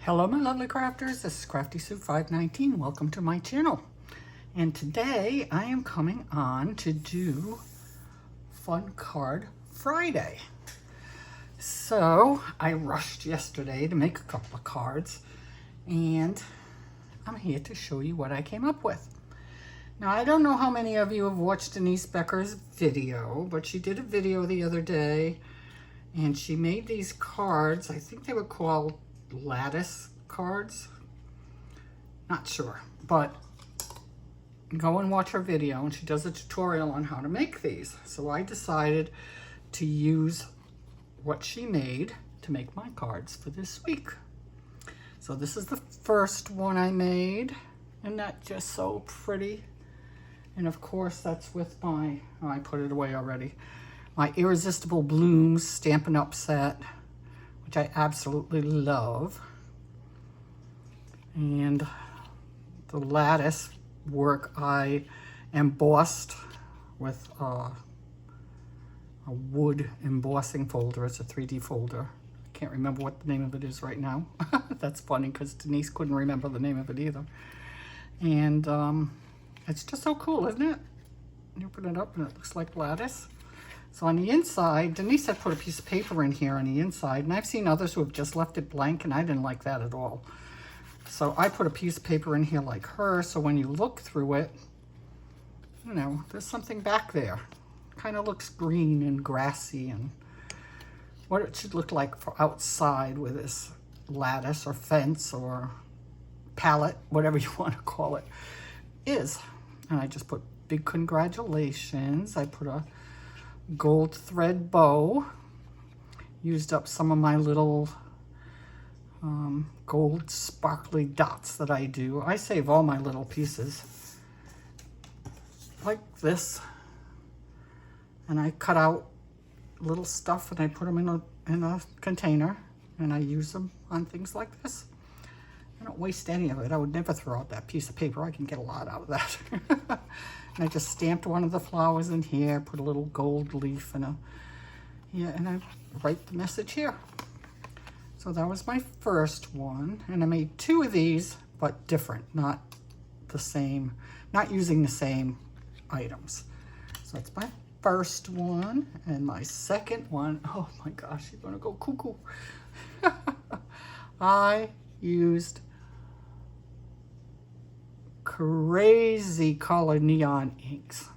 Hello my lovely crafters, this is Crafty Sue 519. Welcome to my channel. And today I am coming on to do Fun Card Friday. So I rushed yesterday to make a couple of cards and I'm here to show you what I came up with. Now I don't know how many of you have watched Denise Becker's video, but she did a video the other day and she made these cards. I think they were called lattice cards, not sure, but go and watch her video and she does a tutorial on how to make these. So I decided to use what she made to make my cards for this week. So this is the first one I made. Isn't that just so pretty? And of course that's with my, oh, I put it away already, my Irresistible Blooms Stampin' Up set, which I absolutely love. And the lattice work I embossed with a wood embossing folder. It's a 3D folder. I can't remember what the name of it is right now. That's funny because Denise couldn't remember the name of it either. And it's just so cool, isn't it? You open it up and it looks like lattice. So on the inside, Denise had put a piece of paper in here on the inside, and I've seen others who have just left it blank, and I didn't like that at all. So I put a piece of paper in here like her, so when you look through it, you know, there's something back there. Kind of looks green and grassy, and what it should look like for outside with this lattice or fence or palette, whatever you want to call it, is. And I just put big congratulations. I put a gold thread bow, used up some of my little gold sparkly dots that I do. I save all my little pieces like this, and I cut out little stuff and I put them in a container and I use them on things like this. I don't waste any of it. I would never throw out that piece of paper. I can get a lot out of that. And I just stamped one of the flowers in here, put a little gold leaf and and I write the message here. So that was my first one. And I made two of these, but different, not the same, not using the same items. So that's my first one. And my second one, oh my gosh, you're gonna go cuckoo. I used crazy colored neon inks,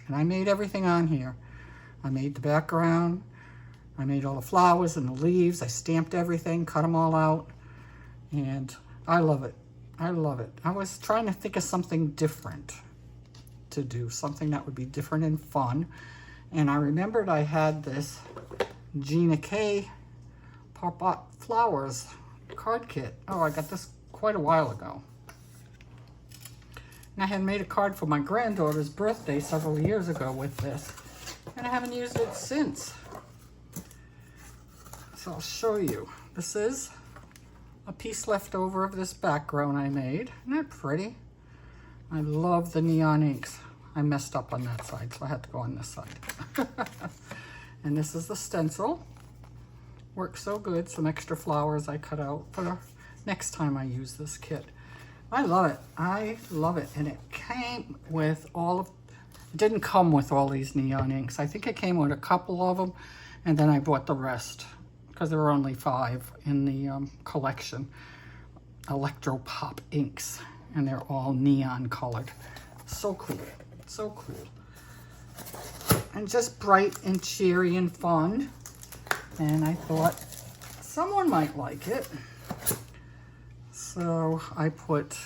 and I made everything on here. I made the background, I made all the flowers and the leaves, I stamped everything, cut them all out, and I love it. I love it. I was trying to think of something different to do, something that would be different and fun, and I remembered I had this Gina K Pop-Up Flowers card kit. Oh, I got this quite a while ago. And I had made a card for my granddaughter's birthday several years ago with this, and I haven't used it since. So I'll show you. This is a piece left over of this background I made. Isn't that pretty? I love the neon inks. I messed up on that side, so I had to go on this side. And this is the stencil. Works so good. Some extra flowers I cut out for next time I use this kit. I love it. I love it. And it came with it didn't come with all these neon inks. I think it came with a couple of them, and then I bought the rest because there were only 5 in the collection. Electro Pop inks, and they're all neon colored. So cool. So cool. And just bright and cheery and fun. And I thought someone might like it. So I put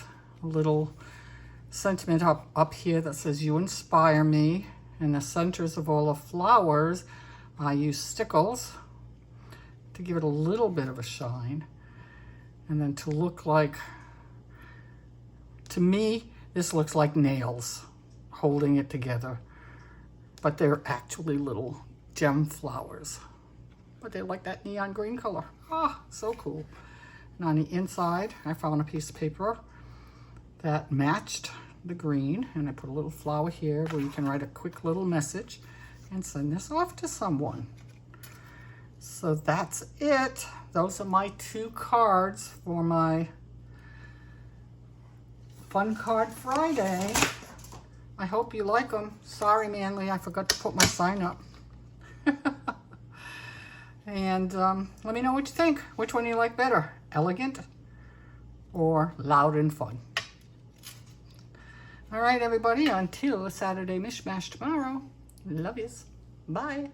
a little sentiment up here that says, "You inspire me." In the centers of all the flowers, I use stickles to give it a little bit of a shine. And then to look like, to me, this looks like nails holding it together. But they're actually little gem flowers. But they're like that neon green color. Ah, so cool. And on the inside, I found a piece of paper that matched the green, and I put a little flower here where you can write a quick little message and send this off to someone. So that's it. Those are my 2 cards for my Fun Card Friday. I hope you like them. Sorry, Manly, I forgot to put my sign up. And let me know what you think. Which one you like better? Elegant or loud and fun? All right, everybody, until Saturday Mishmash tomorrow. Love yous. Bye.